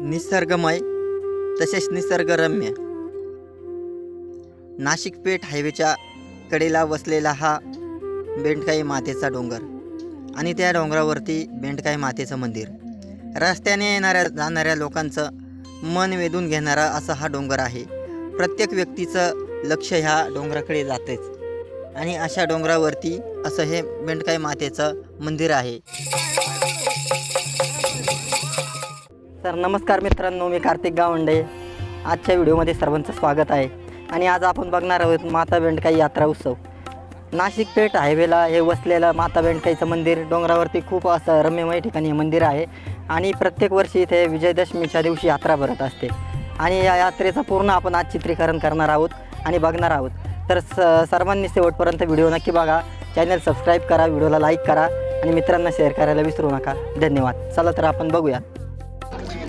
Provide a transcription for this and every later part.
निसर्गमय तसेच निसर्गरम्य नाशिक पेठ हायवेच्या कडेला वसलेला हा बेंडकाई मातेचा डोंगर आणि त्या डोंगरावरती बेंडकाई मातेचं मंदिर. रस्त्याने येणाऱ्या जाणाऱ्या लोकांचं मन वेधून घेणारा असा हा डोंगर आहे. प्रत्येक व्यक्तीचं लक्ष ह्या डोंगराकडे जातेच आणि अशा डोंगरावरती असं हे बेंडकाई मातेचं मंदिर आहे. तर नमस्कार मित्रांनो, मी कार्तिक गावंडे. आजच्या व्हिडिओमध्ये सर्वांचं स्वागत आहे. आणि आज आपण बघणार आहोत माता बेंडकाई यात्रा उत्सव. नाशिक पेठ हायवेला हे वसलेलं माता बेंडकाईचं मंदिर डोंगरावरती खूप असं रम्यमय ठिकाणी हे मंदिर आहे. आणि प्रत्येक वर्षी इथे विजयदशमीच्या दिवशी यात्रा भरत असते आणि या यात्रेचं पूर्ण आपण आज चित्रीकरण करणार आहोत आणि बघणार आहोत. तर सर्वांनी शेवटपर्यंत व्हिडिओ नक्की बघा. चॅनल सबस्क्राईब करा, व्हिडिओला लाईक करा आणि मित्रांना शेअर करायला विसरू नका. धन्यवाद. चला तर आपण बघूया.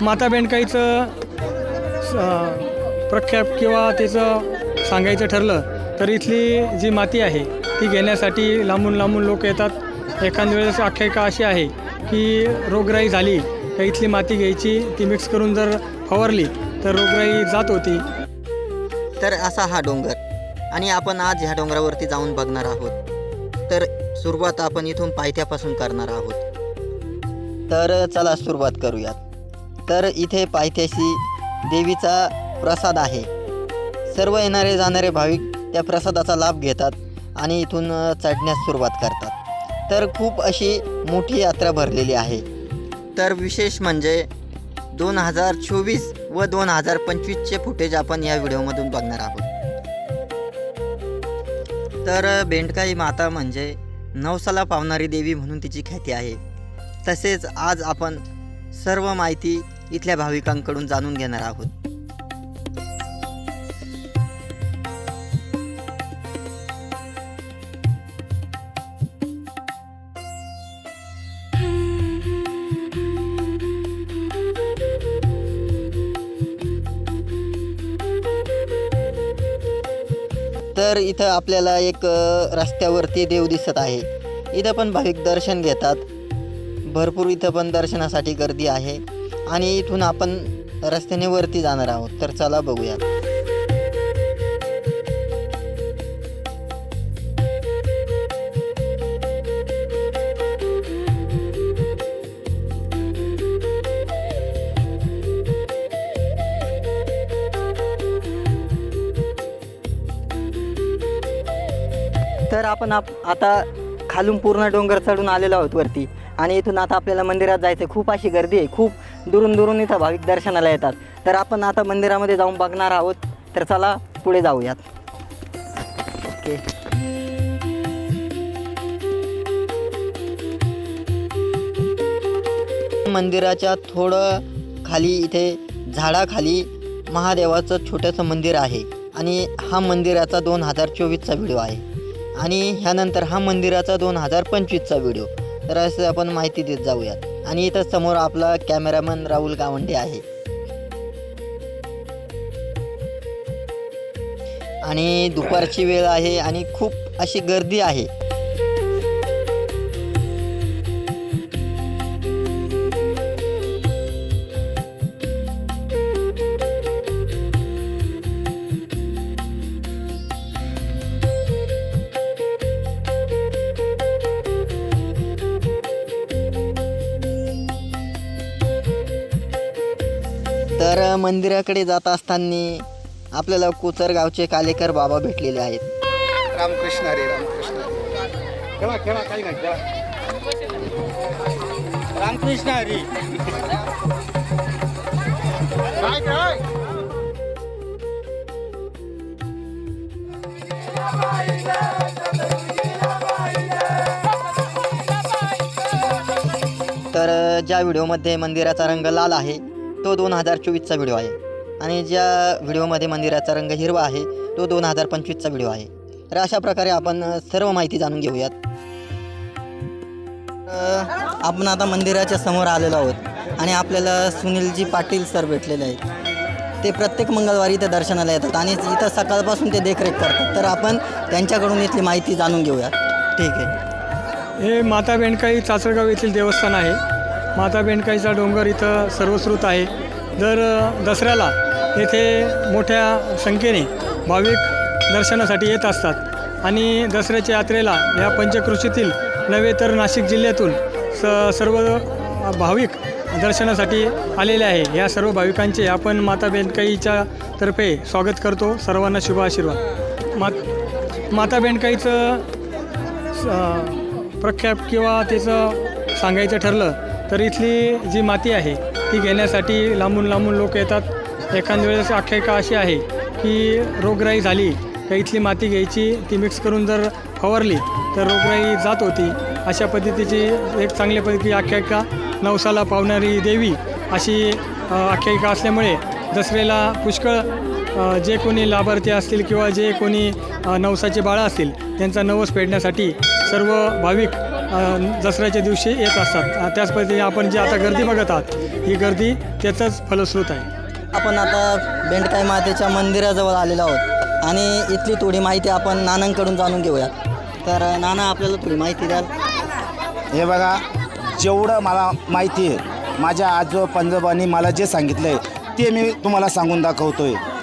माता बेंडकाईचं प्रख्यात किंवा त्याचं सांगायचं ठरलं तर इथली जी माती आहे ती घेण्यासाठी लांबून लांबून लोक येतात. एखाद्या वेळेस आख्यायिका अशी आहे की रोगराई झाली तर इथली माती घ्यायची, ती मिक्स करून जर फवारली तर रोगराई जात होती. तर असा हा डोंगर आणि आपण आज ह्या डोंगरावरती जाऊन बघणार आहोत. तर सुरुवात आपण इथून पायथ्यापासून करणार आहोत. तर चला सुरुवात करूयात. तर इथे पायथ्याशी देवीचा प्रसाद आहे. सर्व येणारे जाणारे भाविक त्या प्रसादाचा लाभ घेतात आणि इथून चढण्यास सुरुवात करतात. तर खूप अशी मोठी यात्रा भरलेली आहे. तर विशेष म्हणजे 2024 व 2025चे फुटेज आपण या व्हिडिओमधून बघणार आहोत. तर बेंडकाई माता म्हणजे नवसाला पावणारी देवी म्हणून तिची ख्याती आहे. तसेच आज आपण सर्व माहिती इथल्या भाविकांकडून जाणून घेणार आहोत. तर इथं आपल्याला एक रस्त्यावरती देव दिसत आहे. इथं पण भाविक दर्शन घेतात. भरपूर इथं पण दर्शनासाठी गर्दी आहे आणि इथून आपण रस्त्याने वरती जाणार आहोत. तर चला बघूया. तर आपण आता खालून पूर्ण डोंगर चढून आलेलो आहोत वरती आणि इथून आता आपल्याला मंदिरात जायचं आहे. खूप अशी गर्दी आहे, खूप दुरून दुरून इथं भाविक दर्शनाला येतात. तर आपण आता मंदिरामध्ये जाऊन बघणार आहोत. तर चला पुढे जाऊयात. ओके. मंदिराच्या थोडं खाली इथे झाडाखाली महादेवाचं छोटंसं मंदिर आहे आणि हा मंदिराचा 2024चा व्हिडिओ आहे आणि ह्यानंतर हा मंदिराचा 2025चा व्हिडिओ. तर असं आपण माहिती देत जाऊयात. आणि इथं समोर आपला कॅमेरामन राहुल गावंडे आहे. आणि दुपारची वेळ आहे आणि खूप अशी गर्दी आहे. तर मंदिराकडे जात असताना आपल्याला कोचरगावचे कालेकर बाबा भेटलेले आहेत. रामकृष्ण हरी, रामकृष्ण हरी. खेळा खेळा, काही नाही, खेळा. रामकृष्ण हरी. काय काय तर ज्या व्हिडिओमध्ये मंदिराचा रंग लाल आहे तो 2024चा व्हिडिओ आहे आणि ज्या व्हिडिओमध्ये मंदिराचा रंग हिरवा आहे तो 2025चा व्हिडिओ आहे. तर अशा प्रकारे आपण सर्व माहिती जाणून घेऊयात. आपण आता मंदिराच्या समोर आलेलो आहोत आणि आपल्याला सुनीलजी पाटील सर भेटलेले आहेत. ते प्रत्येक मंगळवारी इथं दर्शनाला येतात आणि इथं सकाळपासून ते देखरेख करतात. तर आपण त्यांच्याकडून इथली माहिती जाणून घेऊयात. ठीक आहे. हे माता बेंडकाई चाचरगाव येथील देवस्थान आहे. माता बेंडकाईचा डोंगर इथं सर्वश्रुत आहे. दर दसऱ्याला येथे मोठ्या संख्येने भाविक दर्शनासाठी येत असतात आणि दसऱ्याच्या यात्रेला या पंचक्रोशीतील नव्हे तर नाशिक जिल्ह्यातून सर्व भाविक दर्शनासाठी आलेले आहे. या सर्व भाविकांचे आपण माता बेनकाईच्या तर्फे स्वागत करतो. सर्वांना शुभ आशीर्वाद. माता बेनकाईचं प्रख्यात किंवा त्याचं सांगायचं ठरलं तर इथली जी माती आहे ती घेण्यासाठी लांबून लांबून लोक येतात. एखाद्या वेळेस आख्यायिका अशी आहे की रोगराई झाली तर इथली माती घ्यायची, ती मिक्स करून जर फवारली तर रोगराई जात होती. अशा पद्धतीची एक चांगल्या पद्धती आख्यायिका नवसाला पावणारी देवी अशी आख्यायिका असल्यामुळे दसऱ्याला पुष्कळ जे कोणी लाभार्थी असतील किंवा जे कोणी नवसाचे बाळं असतील त्यांचा नवस फेडण्यासाठी सर्व भाविक दसऱ्याच्या दिवशी येत असतात. त्याच पद्धतीने आपण जी आता गर्दी बघत आहात ही गर्दी त्याचंच फलश्रुत आहे. आपण आता बेंडकाई मातेच्या मंदिराजवळ आलेलो आहोत आणि इथली थोडी माहिती आपण नानांकडून जाणून घेऊया. तर नाना, आपल्याला थोडी माहिती द्याल? हे बघा, जेवढं मला माहिती आहे, माझ्या आजोबा पंजोबांनी मला जे सांगितलं आहे ते मी तुम्हाला सांगून दाखवतो आहे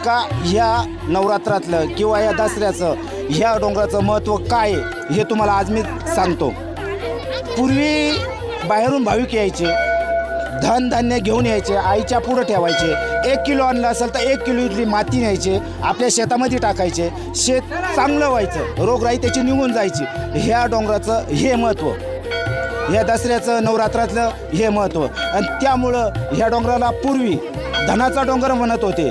का ह्या नवरात्रातलं किंवा या दसऱ्याचं ह्या डोंगराचं महत्त्व काय आहे हे तुम्हाला आज मी सांगतो. पूर्वी बाहेरून भाविक यायचे, धनधान्य घेऊन यायचे, आईच्या पुढं ठेवायचे. 1 किलो आणलं असेल तर 1 किलो इथली माती न्यायचे, आपल्या शेतामध्ये टाकायचे. शेत चांगलं व्हायचं, रोगराई त्याची निघून जायची. ह्या डोंगराचं हे महत्त्व, ह्या दसऱ्याचं नवरात्रातलं हे महत्त्व. आणि त्यामुळं ह्या डोंगराला पूर्वी धनाचा डोंगर म्हणत होते.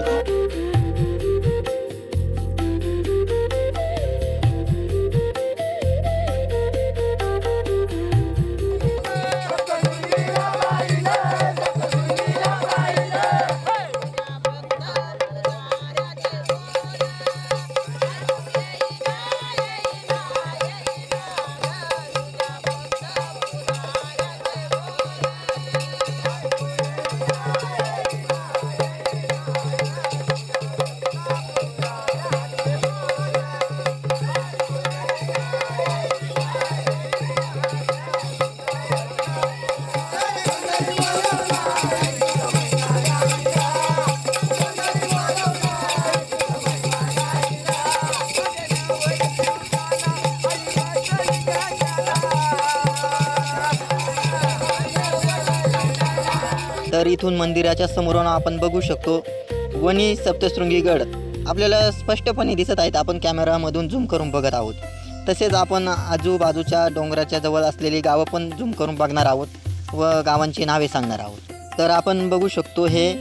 तर इथून मंदिराच्या समोरून आपण बघू शकतो वणी सप्तशृंगी गड आपल्याला स्पष्टपणे दिसत आहेत. आपण कॅमेरामधून झूम करून बघत आहोत. तसेच आपण आजूबाजूच्या डोंगराच्या जवळ असलेली गावं पण झूम करून बघणार आहोत व गावांची नावे सांगणार आहोत. तर आपण बघू शकतो हे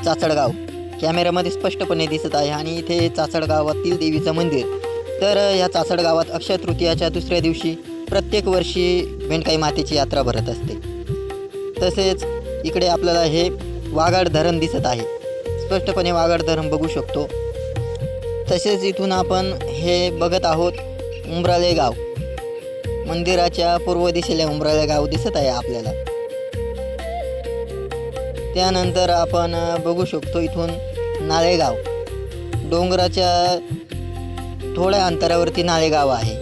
चाचडगाव कॅमेऱ्यामध्ये स्पष्टपणे दिसत आहे आणि इथे चाचडगावातील देवीचं मंदिर. तर या चाचडगावात अक्षय तृतीयाच्या दुसऱ्या दिवशी प्रत्येक वर्षी बेंडकाई मातेची यात्रा भरत असते. तसेच इकडे आपल्याला हे वाघाड धरण दिसत आहे, स्पष्टपणे वाघाड धरण बघू शकतो. तसेच इथून आपण हे बघत आहोत उंबराळे गाव, मंदिराच्या पूर्व दिशेला उंबराळे गाव दिसत आहे आपल्याला. त्यानंतर आपण बघू शकतो इथून नाळेगाव, डोंगराच्या थोड्या अंतरावरती नाळेगाव आहे.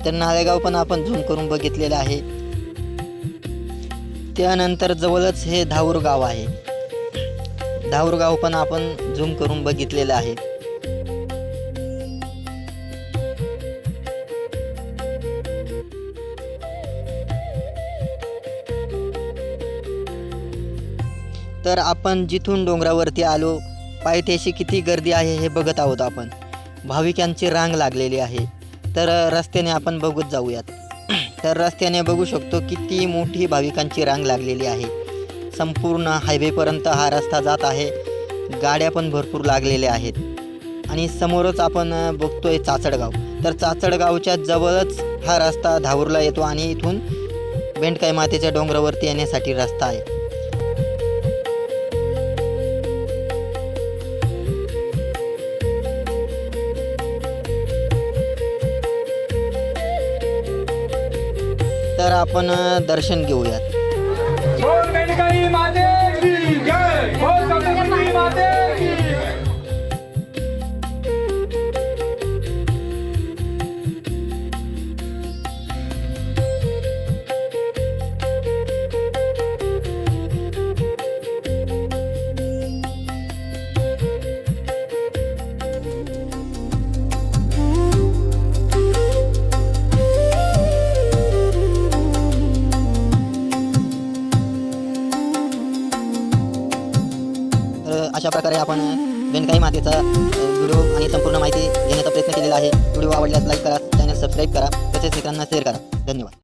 तर नाळेगाव पण आपण झूम करून बघितलेलं आहे. त्यानंतर जवळच हे धाऊर गाव आहे, धाऊर गाव पण आपण झूम करून बघितलेलं आहे. तर आपण जिथून डोंगरावरती आलो पायथ्याशी किती गर्दी आहे हे बघत आहोत आपण. भाविकांची रांग लागलेली आहे. तर रस्त्याने आपण बघत जाऊयात. तर रस्त्याने बघू शकतो किती मोठी भाविकांची रांग लागलेली आहे. संपूर्ण हायवेपर्यंत हा रस्ता जात आहे. गाड्या पण भरपूर लागलेल्या आहेत. आणि समोरच आपण बघतोय चाचडगाव. तर चाचडगावच्या जवळच हा रस्ता धाऊरला येतो आणि इथून बेंडकाई मातेच्या डोंगरावरती येण्यासाठी रस्ता आहे. तर आपण दर्शन घेऊयात. बोल बेंडकाई माते की जय, बोल सप्तशृंगी माते की जय. अशा प्रकारे आपण बेंडकाई मातेचा व्हिडिओ आणि संपूर्ण माहिती घेण्याचा प्रयत्न केलेला आहे. व्हिडिओ आवडल्यास लाईक करा, चॅनल सबस्क्राईब करा, तसेच मित्रांना शेअर करा. धन्यवाद.